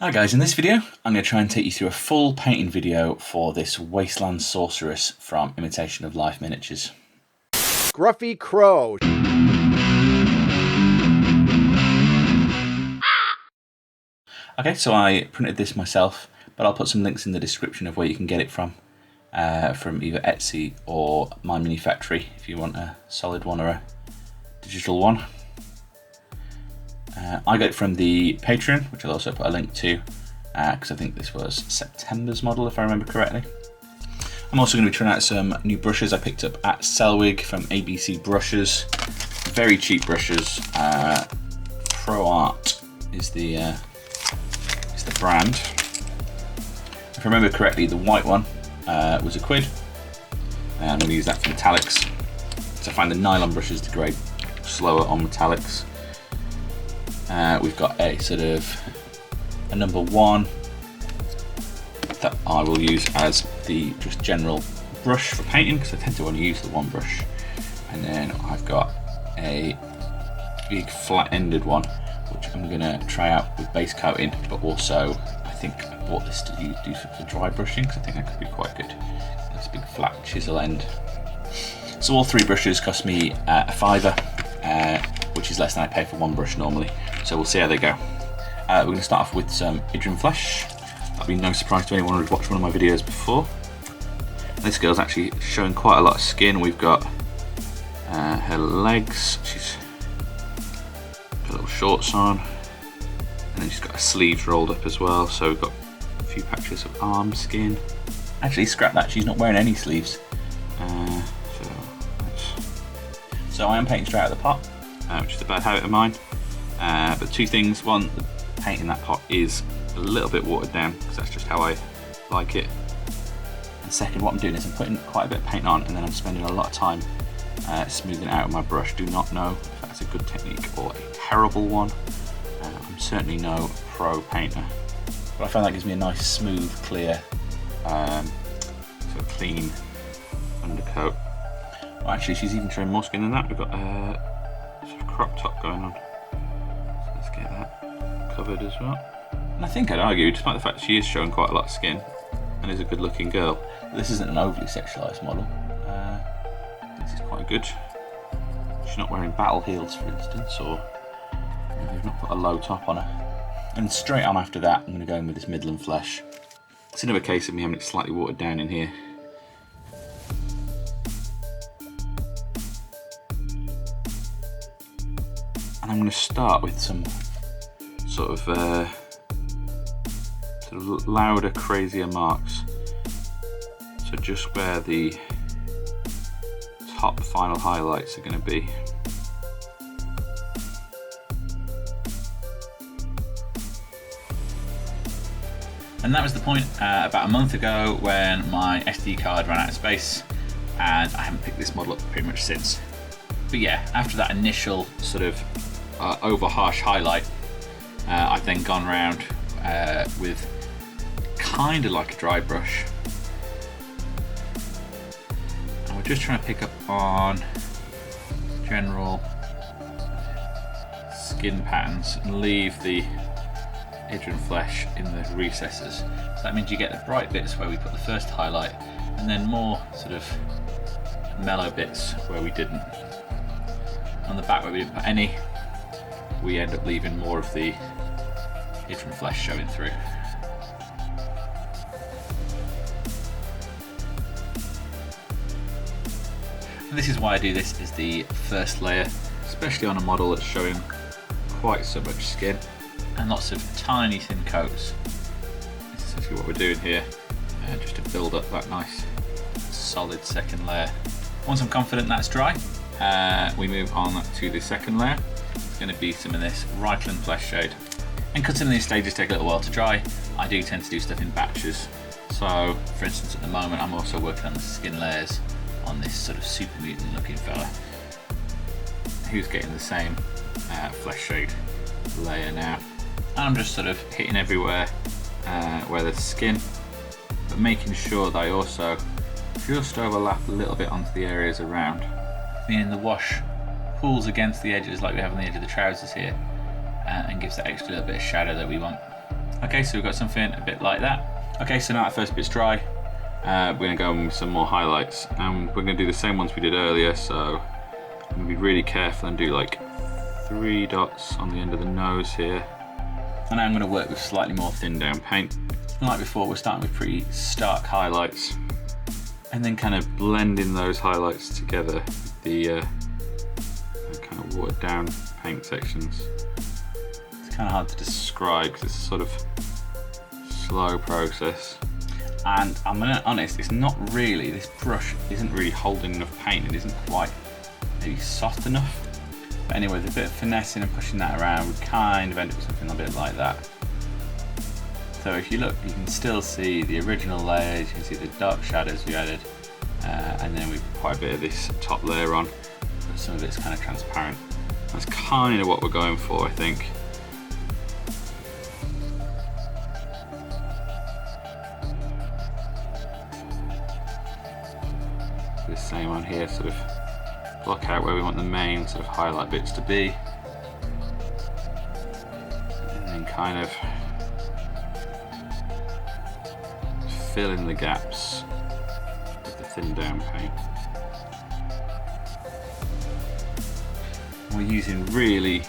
Hi guys, in this video I'm going to try and take you through a full painting video for this Wasteland Sorceress from Imitation of Life Miniatures. Scruffy Crow. Okay, so I printed this myself, but I'll put some links in the description of where you can get it from either Etsy or My Mini Factory if you want a solid one or a digital one. I got it from the Patreon, which I'll also put a link to, because I think this was September's model, if I remember correctly. I'm also going to be trying out some new brushes I picked up at Selwig from ABC Brushes. Very cheap brushes. Pro Art is the brand. If I remember correctly, the white one was £1. I'm going to use that for metallics. So I find the nylon brushes degrade slower on metallics. We've got a sort of a number 1 that I will use as the just general brush for painting, because I tend to only use the one brush. And then I've got a big flat-ended one, which I'm going to try out with base coating, but also I think I bought this to do for dry brushing, because I think that could be quite good. This big flat chisel end. So all 3 brushes cost me a £5, which is less than I pay for one brush normally. So we'll see how they go. We're going to start off with some Idrin flesh. That'll be no surprise to anyone who's watched one of my videos before. This girl's actually showing quite a lot of skin. We've got her legs. She's got little shorts on, and then she's got her sleeves rolled up as well. So we've got a few patches of arm skin. Actually, scrap that. She's not wearing any sleeves. So I am painting straight out of the pot, which is a bad habit of mine. But 2 things. One, the paint in that pot is a little bit watered down, because that's just how I like it. And second, what I'm doing is I'm putting quite a bit of paint on, and then I'm spending a lot of time smoothing it out with my brush. Do not know if that's a good technique or a terrible one. I'm certainly no pro painter, but I find that gives me a nice, smooth, clear, sort of clean undercoat. Well, actually, she's even showing more skin than that. We've got a sort of crop top going on. So let's get that covered as well. And I think I'd argue, despite the fact that she is showing quite a lot of skin and is a good looking girl, this isn't an overly sexualised model. This is quite good. She's not wearing battle heels, for instance, or they've not put a low top on her. And straight on after that, I'm going to go in with this Midland flesh. It's another case of me having it slightly watered down in here. And I'm going to start with some sort of louder, crazier marks. So just where the top final highlights are going to be. And that was the point about a month ago when my SD card ran out of space, and I haven't picked this model up pretty much since. But yeah, after that initial sort of over harsh highlight, I've then gone around with kind of like a dry brush, and we're just trying to pick up on general skin patterns and leave the Idrin flesh in the recesses. So that means you get the bright bits where we put the first highlight, and then more sort of mellow bits where we didn't. On the back where we didn't put any, we end up leaving more of the Idrin flesh showing through. And this is why I do this as the first layer, especially on a model that's showing quite so much skin and lots of tiny thin coats. This is essentially what we're doing here, just to build up that nice solid second layer. Once I'm confident that's dry, we move on to the second layer. It's going to be some of this Reichland flesh shade. And because some of these stages take a little while to dry, I do tend to do stuff in batches. So, for instance, at the moment I'm also working on the skin layers on this sort of super mutant looking fella, who's getting the same flesh shade layer now. And I'm just sort of hitting everywhere where there's skin, but making sure that I also just overlap a little bit onto the areas around, meaning the wash pulls against the edges like we have on the edge of the trousers here, and gives that extra little bit of shadow that we want. Okay, so we've got something a bit like that. Okay, so now that first bit's dry, we're going to go in with some more highlights, and we're going to do the same ones we did earlier. So I'm going to be really careful and do like 3 dots on the end of the nose here. And now I'm going to work with slightly more thinned down paint. And like before, we're starting with pretty stark highlights, and then kind of blending those highlights together with the kind of watered down paint sections. It's kind of hard to describe because it's a sort of slow process. And I'm gonna be honest, it's not really, this brush isn't really holding enough paint. It isn't quite maybe soft enough. But anyway, with a bit of finessing and pushing that around, we kind of end up with something a bit like that. So if you look, you can still see the original layers, you can see the dark shadows we added, and then we've put quite a bit of this top layer on, but some of it's kind of transparent. That's kind of what we're going for, I think. The same on here, sort of block out where we want the main sort of highlight bits to be, and then kind of fill in the gaps with the thin down paint. We're using really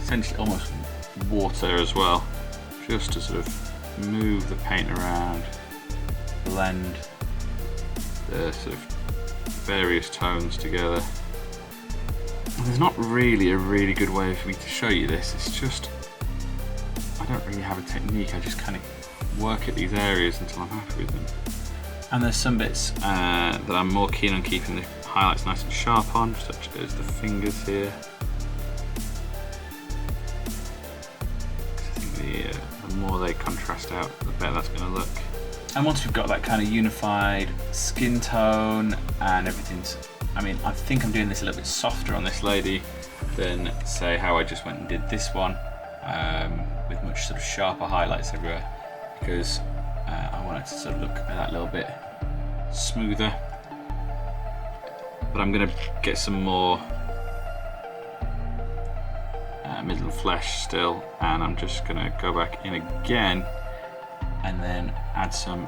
essentially almost water as well, just to sort of move the paint around, blend the sort of various tones together. And there's not really a really good way for me to show you this. It's just, I don't really have a technique. I just kind of work at these areas until I'm happy with them. And there's some bits that I'm more keen on keeping the highlights nice and sharp on, such as the fingers here. I think the more they contrast out, the better that's going to look. And once we've got that kind of unified skin tone and everything's, I mean, I think I'm doing this a little bit softer on this lady than say how I just went and did this one, with much sort of sharper highlights everywhere, because I want it to sort of look that little bit smoother. But I'm going to get some more middle flesh still, and I'm just going to go back in again and then add some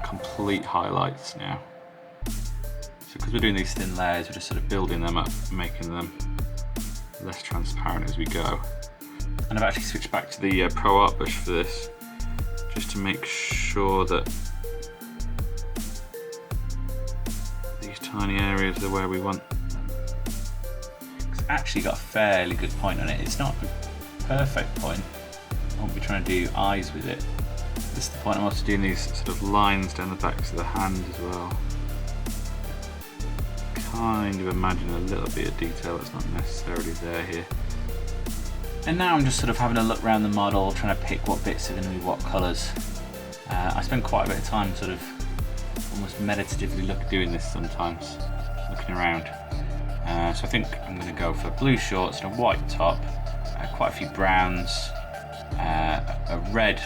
complete highlights now. So because we're doing these thin layers, we're just sort of building them up, making them less transparent as we go. And I've actually switched back to the Pro Art brush for this, just to make sure that these tiny areas are where we want. It's actually got a fairly good point on it. It's not a perfect point. I won't be trying to do eyes with it. This is the point. I'm also doing these sort of lines down the backs of the hand as well. Kind of imagine a little bit of detail that's not necessarily there here. And now I'm just sort of having a look around the model, trying to pick what bits are going to be what colours. I spend quite a bit of time sort of almost meditatively doing this sometimes, looking around. So I think I'm going to go for blue shorts and a white top, quite a few browns, a red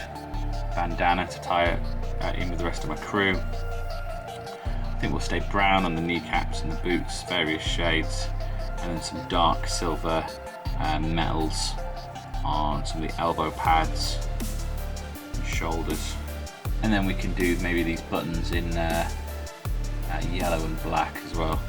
bandana to tie it in with the rest of my crew. I think we'll stay brown on the kneecaps and the boots, various shades, and then some dark silver metals on some of the elbow pads and shoulders. And then we can do maybe these buttons in yellow and black as well.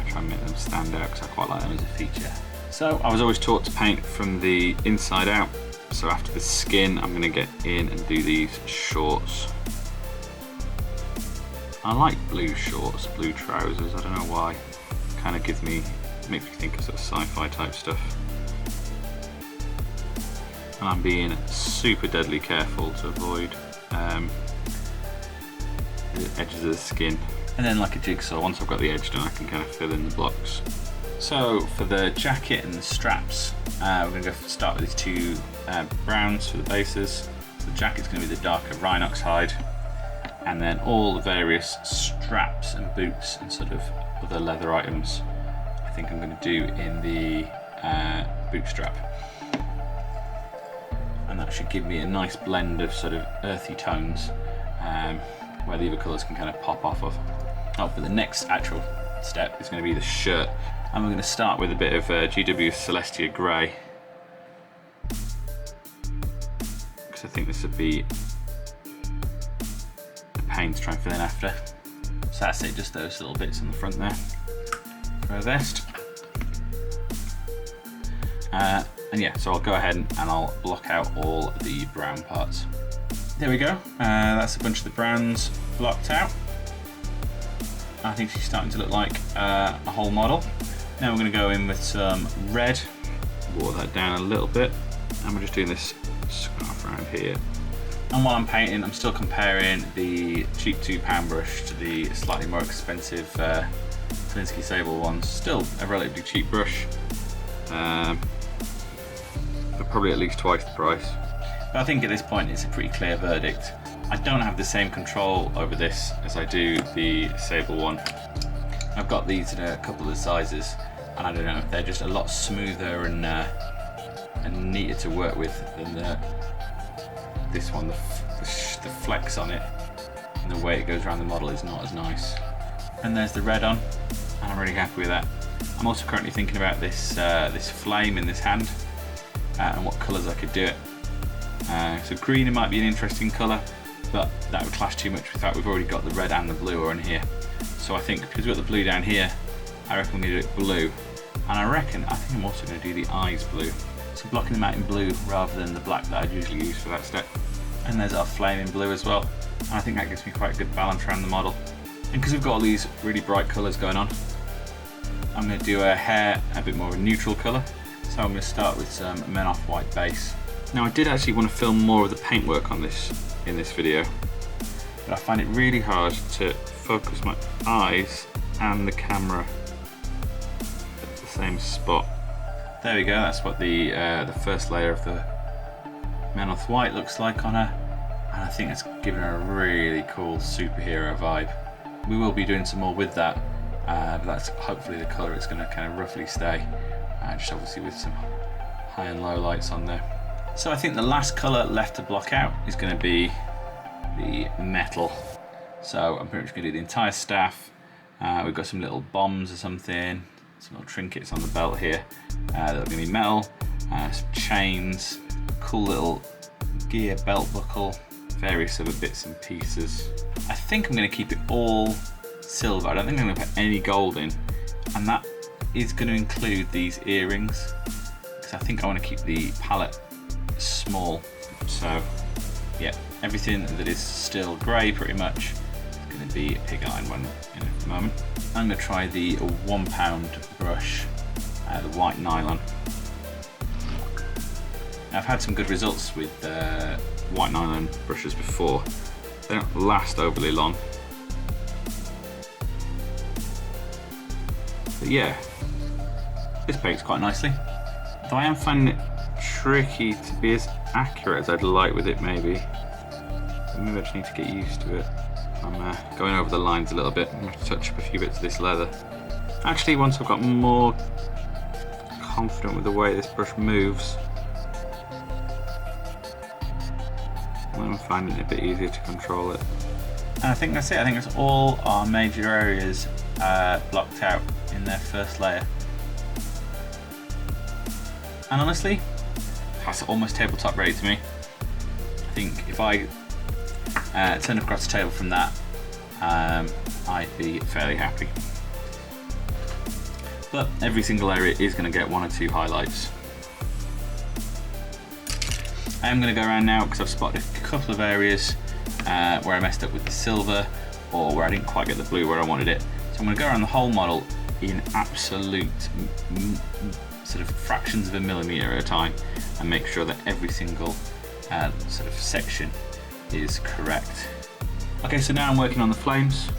Try and make them stand out because I quite like them as a feature. So I was always taught to paint from the inside out. So after the skin, I'm going to get in and do these shorts. I like blue shorts, blue trousers. I don't know why. Kind of makes me think of sort of sci-fi type stuff. And I'm being super deadly careful to avoid the edges of the skin. And then like a jigsaw, once I've got the edge done, I can kind of fill in the blocks. So for the jacket and the straps, we're going to start with these two browns for the bases. So the jacket's going to be the darker rhinox hide, and then all the various straps and boots and sort of other leather items I think I'm going to do in the boot strap. And that should give me a nice blend of sort of earthy tones, where the other colours can kind of pop off of. Oh, but the next actual step is going to be the shirt. And we're going to start with a bit of GW Celestia Grey. because I think this would be a pain to try and fill in after. So that's it, just those little bits on the front there for a vest. And yeah, so I'll go ahead and I'll block out all the brown parts. There we go, that's a bunch of the browns blocked out. I think she's starting to look like a whole model. Now we're going to go in with some red, water that down a little bit, and we're just doing this scarf around here. And while I'm painting, I'm still comparing the cheap £2 brush to the slightly more expensive Kolinsky Sable ones. Still a relatively cheap brush, but probably at least twice the price. But I think at this point it's a pretty clear verdict. I don't have the same control over this as I do the Sable one. I've got these in a couple of sizes, and I don't know, they're just a lot smoother and neater to work with than this one. The flex on it and the way it goes around the model is not as nice. And there's the red on, and I'm really happy with that. I'm also currently thinking about this this flame in this hand and what colours I could do it. So green, it might be an interesting colour, but that would clash too much with that we've already got the red and the blue on here. So I think because we've got the blue down here, I reckon we're going to do it blue. And I think I'm also going to do the eyes blue. So blocking them out in blue rather than the black that I'd usually use for that step. And there's our flame in blue as well. And I think that gives me quite a good balance around the model. And because we've got all these really bright colours going on, I'm going to do her hair a bit more of a neutral colour. So I'm going to start with some Men Off White base. Now I did actually want to film more of the paintwork on this in this video, but I find it really hard to focus my eyes and the camera at the same spot. There we go, that's what the first layer of the Men Off White looks like on her, and I think it's given her a really cool superhero vibe. We will be doing some more with that, but that's hopefully the colour it's going to kind of roughly stay, just obviously with some high and low lights on there. So I think the last colour left to block out is going to be the metal. So I'm pretty much going to do the entire staff. We've got some little bombs or something, some little trinkets on the belt here. That are going to be metal, some chains, cool little gear belt buckle, various other bits and pieces. I think I'm going to keep it all silver. I don't think I'm going to put any gold in, and that is going to include these earrings, because I think I want to keep the palette small. So yeah, everything that is still grey pretty much is going to be a pig iron one in a moment. I'm going to try the £1 brush, the white nylon. Now, I've had some good results with white nylon brushes before. They don't last overly long, but yeah, this paints quite nicely. Though I am finding it tricky to be as accurate as I'd like with it, maybe. Maybe I just need to get used to it. I'm going over the lines a little bit. I'm going to touch up a few bits of this leather. Actually, once I've got more confident with the way this brush moves, I'm finding it a bit easier to control it. And I think that's it. I think that's all our major areas blocked out in their first layer. And honestly, that's almost tabletop ready to me. I think if I turned across the table from that, I'd be fairly happy. But every single area is going to get one or two highlights. I am going to go around now because I've spotted a couple of areas where I messed up with the silver, or where I didn't quite get the blue where I wanted it. So I'm going to go around the whole model in absolute sort of fractions of a millimetre at a time and make sure that every single sort of section is correct. Okay, so now I'm working on the flames.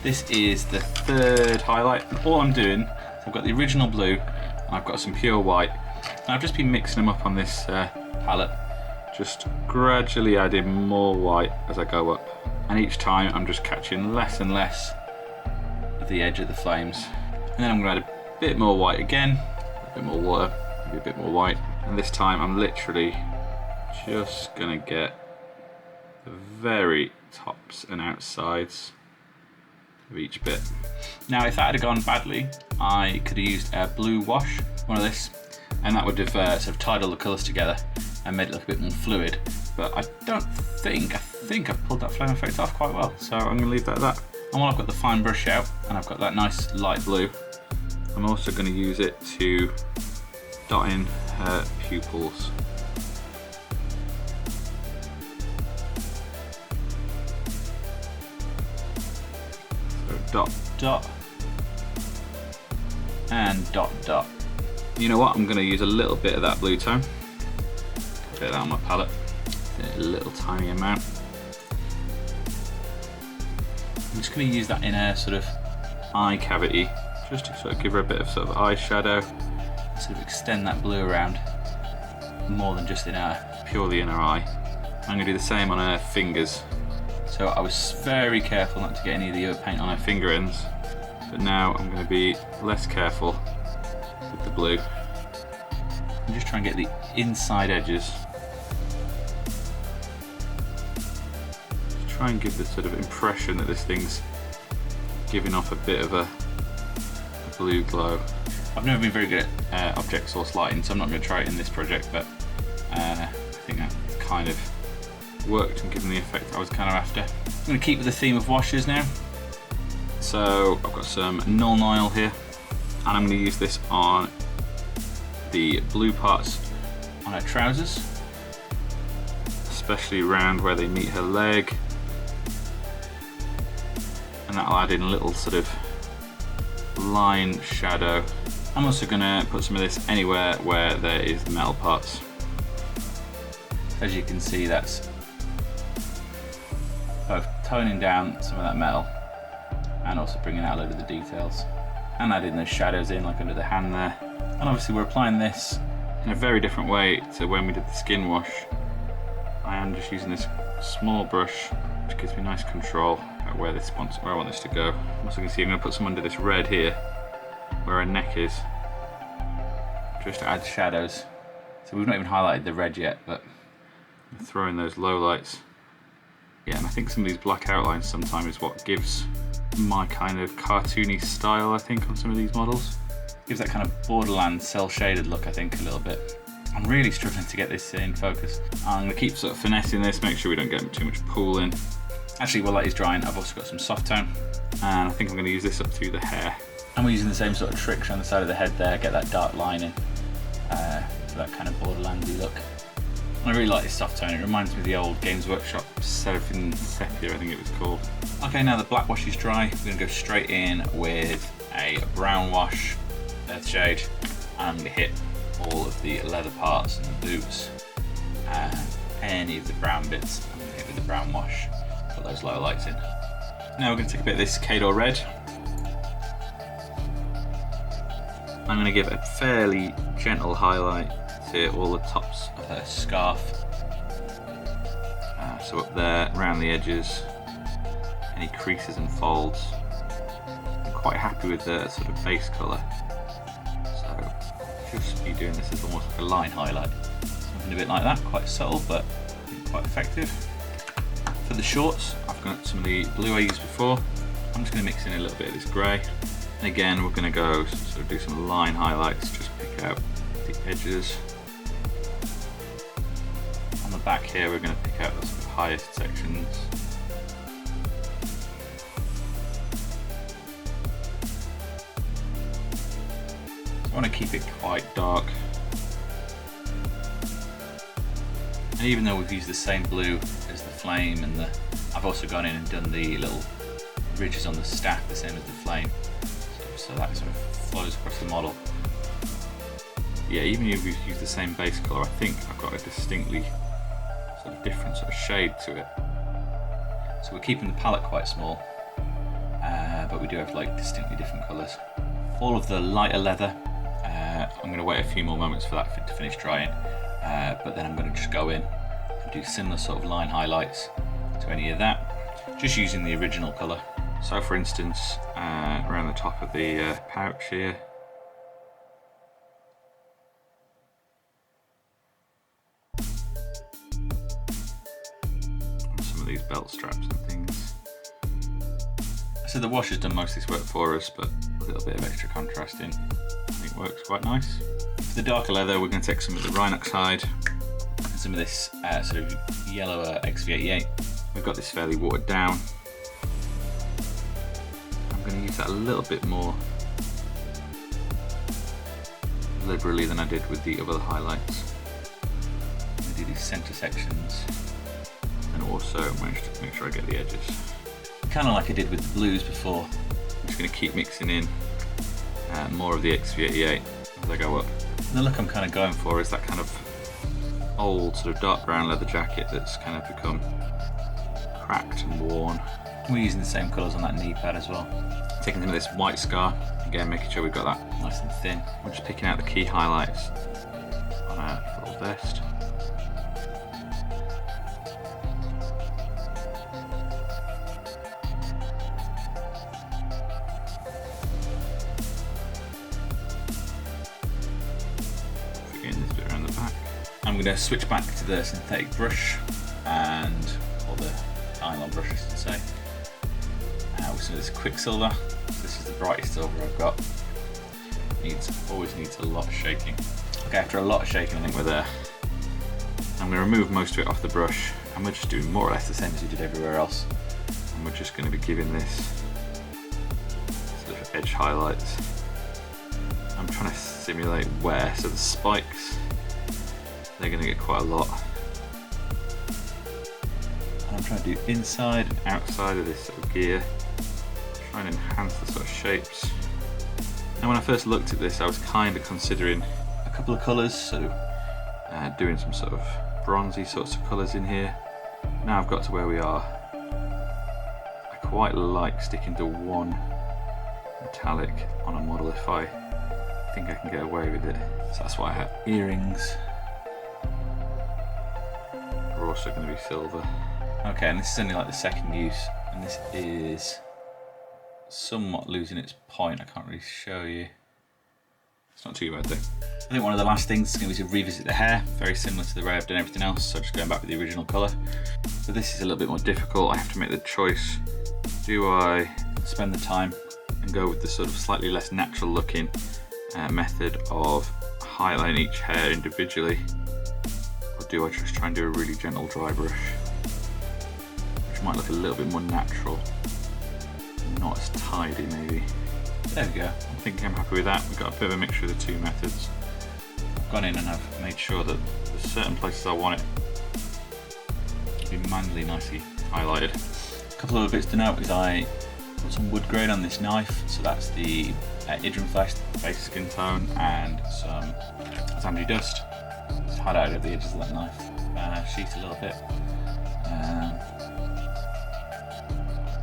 This is the third highlight, and all I'm doing is I've got the original blue and I've got some pure white, and I've just been mixing them up on this palette, just gradually adding more white as I go up, and each time I'm just catching less and less of the edge of the flames. And then I'm going to add a bit more white again, a bit more water, maybe a bit more white, and this time I'm literally just going to get the very tops and outsides of each bit. Now if that had gone badly, I could have used a blue wash, one of this, and that would have sort of tied all the colours together and made it look a bit more fluid. But I think I've pulled that flame effect off quite well. So I'm gonna leave that at that. And while I've got the fine brush out and I've got that nice light blue, I'm also gonna use it to dot in her pupils. So dot, dot, and dot, dot. You know what, I'm gonna use a little bit of that blue tone. Put that on my palette, a little tiny amount. I'm just going to use that in her sort of eye cavity, just to sort of give her a bit of sort of eyeshadow, sort of extend that blue around more than just in her, purely in her eye. I'm going to do the same on her fingers. So I was very careful not to get any of the other paint on her finger ends, but now I'm going to be less careful with the blue. I'm just trying to get the inside edges. Try and give the sort of impression that this thing's giving off a bit of a blue glow. I've never been very good at object source lighting, so I'm not going to try it in this project, but I think that kind of worked and given the effect I was kind of after. I'm going to keep with the theme of washes now. So I've got some Null Nile here, and I'm going to use this on the blue parts on her trousers, especially around where they meet her leg. And that'll add in a little sort of line shadow. I'm also going to put some of this anywhere where there is the metal parts. As you can see, that's both toning down some of that metal and also bringing out a load of the details and adding those shadows in, like under the hand there. And obviously we're applying this in a very different way to when we did the skin wash. I am just using this small brush, which gives me nice control at where I want this to go. Also, you can see I'm going to put some under this red here, where her neck is, just to add shadows. So we've not even highlighted the red yet, but I'm throwing those low lights. Yeah, and I think some of these black outlines sometimes is what gives my kind of cartoony style, I think, on some of these models. Gives that kind of Borderlands cel-shaded look, I think, a little bit. I'm really struggling to get this in focus. I'm going to keep sort of finessing this, make sure we don't get too much pool in. Actually, while that is drying, I've also got some soft tone, and I think I'm going to use this up through the hair. And we're using the same sort of tricks on the side of the head there, get that dark line in, for that kind of Borderlandsy look. And I really like this soft tone, it reminds me of the old Games Workshop Seraphim Sepia, I think it was called. Okay, now the black wash is dry, we're going to go straight in with a brown wash, earth shade, and I'm going to hit all of the leather parts and the boots, and any of the brown bits, I'm going to hit with the brown wash. Put those low lights in. Now we're going to take a bit of this Cador red. I'm going to give a fairly gentle highlight to all the tops of her scarf. So up there, around the edges, any creases and folds. I'm quite happy with the sort of base colour. So just be doing this as almost like a line highlight. Something a bit like that, quite subtle but quite effective. For the shorts, I've got some of the blue I used before. I'm just going to mix in a little bit of this grey. And again, we're going to go sort of do some line highlights, just pick out the edges. On the back here, we're going to pick out the sort of highest sections. So I want to keep it quite dark. And even though we've used the same blue as the flame and I've also gone in and done the little ridges on the staff the same as the flame, so that sort of flows across the model. Yeah, even if we've used the same base colour, I think I've got a distinctly sort of different sort of shade to it. So we're keeping the palette quite small, but we do have like distinctly different colours. All of the lighter leather, I'm going to wait a few more moments for that to finish drying. But then I'm going to just go in and do similar sort of line highlights to any of that, just using the original colour. So for instance, around the top of the pouch here, and some of these belt straps and things. So the wash has done most of this work for us, but a little bit of extra contrast in, I think works quite nice. For the darker leather, we're going to take some of the Rhinox hide and some of this sort of yellower X-V88. We've got this fairly watered down. I'm going to use that a little bit more liberally than I did with the other highlights. I'm going to do these centre sections and also manage to make sure I get the edges. Kind of like I did with the blues before. I'm just going to keep mixing in more of the X-V88 as I go up. And the look I'm kind of going for is that kind of old sort of dark brown leather jacket that's kind of become cracked and worn. We're using the same colours on that knee pad as well. Taking some of this white scar, again making sure we've got that nice and thin. We're just picking out the key highlights on our little vest. Getting this bit around the back. I'm going to switch back to the synthetic brush or the nylon brush I should say. With some of this Quicksilver. This is the brightest silver I've got. Always needs a lot of shaking. Okay, after a lot of shaking I think we're there. I'm going to remove most of it off the brush and we're just doing more or less the same as we did everywhere else. And we're just going to be giving this sort of edge highlights. I'm trying to simulate wear, so the spikes, they're going to get quite a lot. And I'm trying to do inside and outside of this sort of gear, try and enhance the sort of shapes. Now when I first looked at this I was kind of considering a couple of colours, so doing some sort of bronzy sorts of colours in here. Now I've got to where we are, I quite like sticking to one metallic on a model if I think I can get away with it. So that's why I have earrings. Are also going to be silver. Okay, and this is only like the second use, and this is somewhat losing its point. I can't really show you. It's not too bad though. I think one of the last things is going to be to revisit the hair, very similar to the way I've done everything else, so just going back with the original colour. So this is a little bit more difficult. I have to make the choice. Do I spend the time and go with the sort of slightly less natural looking method of highlighting each hair individually, or do I just try and do a really gentle dry brush, which might look a little bit more natural, not as tidy maybe. There we go. I think I'm happy with that. We've got a bit of a mixture of the two methods. I've gone in and I've made sure that there's certain places I want it to be manually nicely highlighted. A couple of other bits to note is I put some wood grain on this knife, so that's the Idrim Flesh base skin tone and some sandy dust. Just highlighted at the edges of that knife sheet a little bit.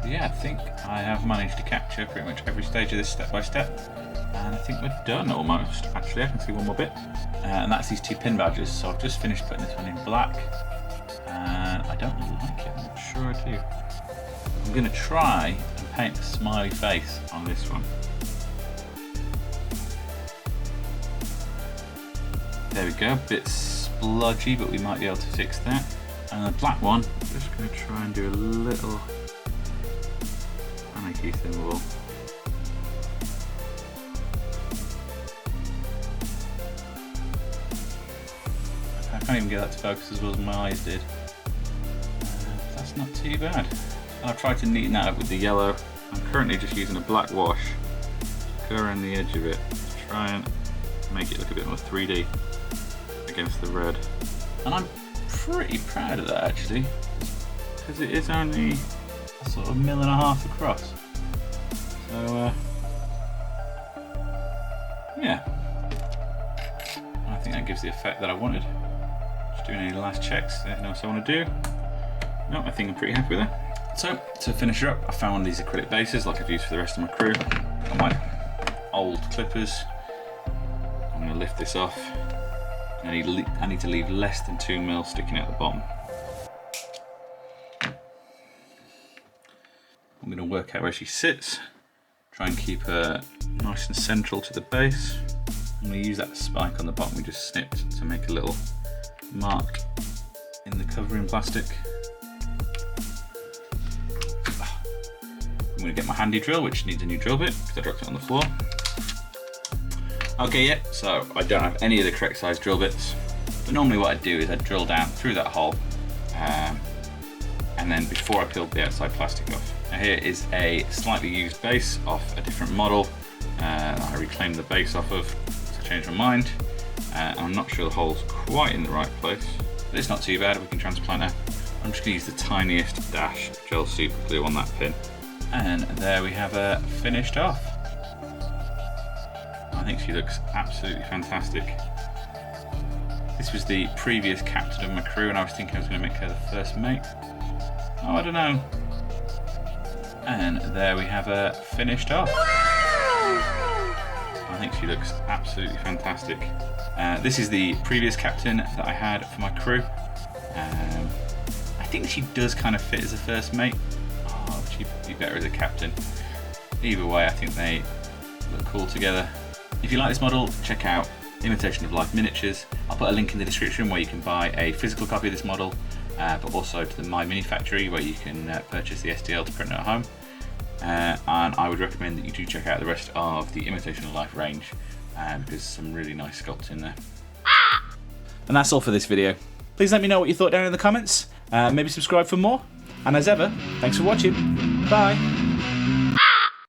Yeah, I think I have managed to capture pretty much every stage of this step by step, and I think we're done almost. Actually, I can see one more bit, and that's these two pin badges. So I've just finished putting this one in black, and I don't like it. I'm not sure I do. I'm going to try and paint a smiley face on this one. There we go, a bit splodgy, but we might be able to fix that. And the black one, I'm just going to try and do a little panicky symbol. I can't even get that to focus as well as my eyes did. That's not too bad. And I've tried to neaten that up with the yellow. I'm currently just using a black wash to go around the edge of it to try and make it look a bit more 3D against the red. And I'm pretty proud of that actually, because it is only a sort of 1.5 mm across. So yeah, I think that gives the effect that I wanted. Just doing any last checks, anything else I want to do? No, I think I'm pretty happy with that. So to finish her up, I found one of these acrylic bases like I've used for the rest of my crew. Got my old clippers. I'm going to lift this off. I need to leave less than 2 mil sticking out the bottom. I'm going to work out where she sits, try and keep her nice and central to the base. I'm going to use that spike on the bottom we just snipped to make a little mark in the covering plastic. I'm going to get my handy drill, which needs a new drill bit because I dropped it on the floor. Okay, yeah, so I don't have any of the correct size drill bits. But normally what I'd do is I'd drill down through that hole, and then before I peeled the outside plastic off. Now here is a slightly used base off a different model. I reclaimed the base off of, so I changed my mind. I'm not sure the hole's quite in the right place, but it's not too bad, we can transplant her. I'm just going to use the tiniest dash gel super glue on that pin. And there we have her finished off. I think she looks absolutely fantastic. This was the previous captain of my crew, and I was thinking I was going to make her the first mate. Oh, I don't know. And there we have her finished off. I think she looks absolutely fantastic. This is the previous captain that I had for my crew. I think she does kind of fit as a first mate. Oh, she'd be better as a captain. Either way, I think they look cool together. If you like this model, check out Imitation of Life Miniatures. I'll put a link in the description where you can buy a physical copy of this model, but also to the My Mini Factory where you can purchase the STL to print at home. And I would recommend that you do check out the rest of the Imitation of Life range, because there's some really nice sculpts in there. And that's all for this video. Please let me know what you thought down in the comments. Maybe subscribe for more. And as ever, thanks for watching. Bye.